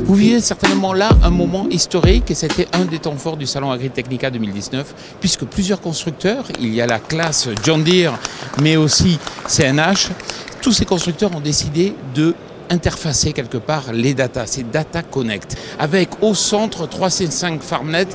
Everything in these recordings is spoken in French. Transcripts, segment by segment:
Vous vivez certainement là un moment historique et c'était un des temps forts du Salon Agritechnica 2019 puisque plusieurs constructeurs, il y a la classe John Deere mais aussi CNH, tous ces constructeurs ont décidé de interfacer quelque part les data, c'est Data Connect. Avec au centre 365 FarmNet,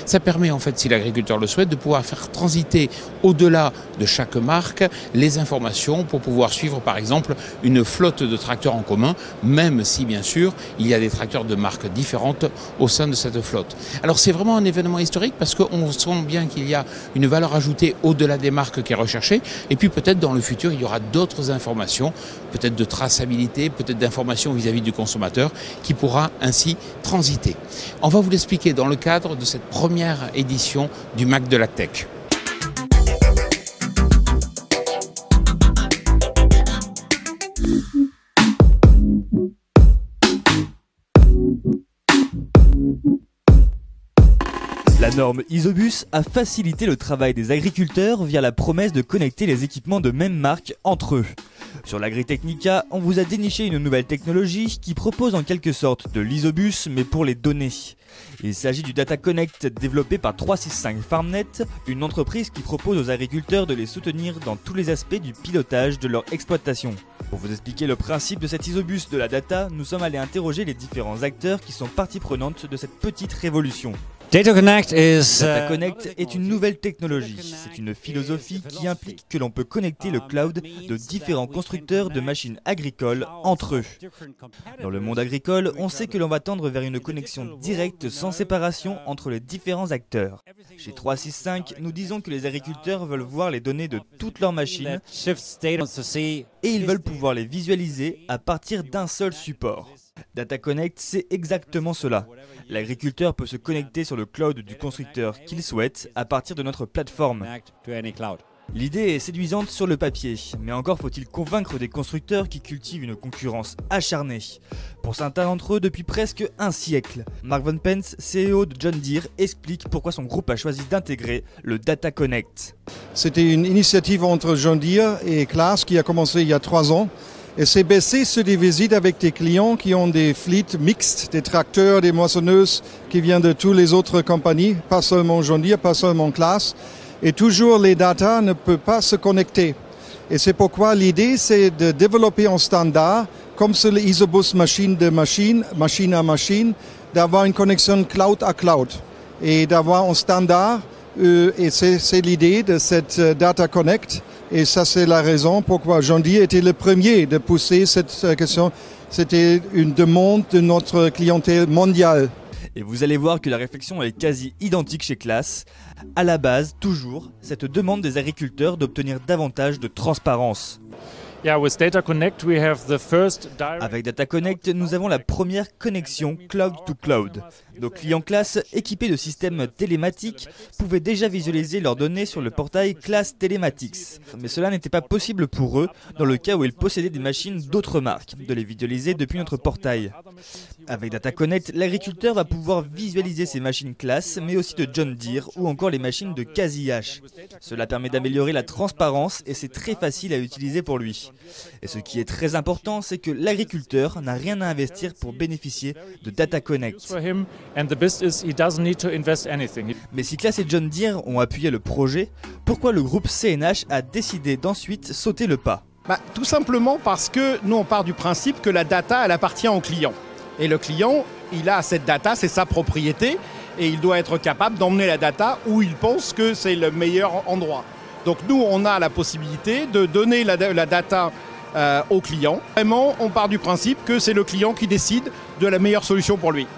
ça permet en fait, si l'agriculteur le souhaite, de pouvoir faire transiter au-delà de chaque marque les informations pour pouvoir suivre par exemple une flotte de tracteurs en commun, même si bien sûr il y a des tracteurs de marques différentes au sein de cette flotte. Alors c'est vraiment un événement historique parce qu'on sent bien qu'il y a une valeur ajoutée au-delà des marques qui est recherchée et puis peut-être dans le futur il y aura d'autres informations, peut-être de traçabilité, peut-être d'informations vis-à-vis du consommateur qui pourra ainsi transiter. On va vous l'expliquer dans le cadre de cette première édition du MAC de la Tech. La norme Isobus a facilité le travail des agriculteurs via la promesse de connecter les équipements de même marque entre eux. Sur l'Agritechnica, on vous a déniché une nouvelle technologie qui propose en quelque sorte de l'Isobus mais pour les données. Il s'agit du Data Connect développé par 365 FarmNet, une entreprise qui propose aux agriculteurs de les soutenir dans tous les aspects du pilotage de leur exploitation. Pour vous expliquer le principe de cet Isobus de la data, nous sommes allés interroger les différents acteurs qui sont partie prenante de cette petite révolution. Data Connect est une nouvelle technologie. C'est une philosophie qui implique que l'on peut connecter le cloud de différents constructeurs de machines agricoles entre eux. Dans le monde agricole, on sait que l'on va tendre vers une connexion directe sans séparation entre les différents acteurs. Chez 365, nous disons que les agriculteurs veulent voir les données de toutes leurs machines et ils veulent pouvoir les visualiser à partir d'un seul support. Data Connect, c'est exactement cela. L'agriculteur peut se connecter sur le cloud du constructeur qu'il souhaite à partir de notre plateforme. L'idée est séduisante sur le papier, mais encore faut-il convaincre des constructeurs qui cultivent une concurrence acharnée. Pour certains d'entre eux depuis presque un siècle, Mark Van Pence, CEO de John Deere, explique pourquoi son groupe a choisi d'intégrer le Data Connect. C'était une initiative entre John Deere et Claas qui a commencé il y a 3 ans. Et c'est basé sur des visites avec des clients qui ont des fleets mixtes, des tracteurs, des moissonneuses qui viennent de toutes les autres compagnies, pas seulement John Deere, pas seulement Claas. Et toujours les data ne peuvent pas se connecter. Et c'est pourquoi l'idée c'est de développer un standard, comme sur les Isobus machine à machine, d'avoir une connexion cloud à cloud. Et d'avoir un standard, et c'est l'idée de cette Data Connect. Et ça, c'est la raison pourquoi John Deere était le premier de pousser cette question. C'était une demande de notre clientèle mondiale. Et vous allez voir que la réflexion est quasi identique chez Claas. À la base, toujours, cette demande des agriculteurs d'obtenir davantage de transparence. Avec Data Connect, nous avons la première connexion cloud to cloud. Nos clients Claas, équipés de systèmes télématiques, pouvaient déjà visualiser leurs données sur le portail Claas Telematics. Mais cela n'était pas possible pour eux, dans le cas où ils possédaient des machines d'autres marques, de les visualiser depuis notre portail. Avec Data Connect, l'agriculteur va pouvoir visualiser ces machines Claas, mais aussi de John Deere ou encore les machines de CASI-H. Cela permet d'améliorer la transparence et c'est très facile à utiliser pour lui. Et ce qui est très important, c'est que l'agriculteur n'a rien à investir pour bénéficier de Data Connect. Mais si Claas et John Deere ont appuyé le projet, pourquoi le groupe CNH a décidé d'ensuite sauter le pas? Tout simplement parce que nous on part du principe que la data elle appartient au client. Et le client, il a cette data, c'est sa propriété et il doit être capable d'emmener la data où il pense que c'est le meilleur endroit. Donc nous, on a la possibilité de donner la data au client. Vraiment, on part du principe que c'est le client qui décide de la meilleure solution pour lui.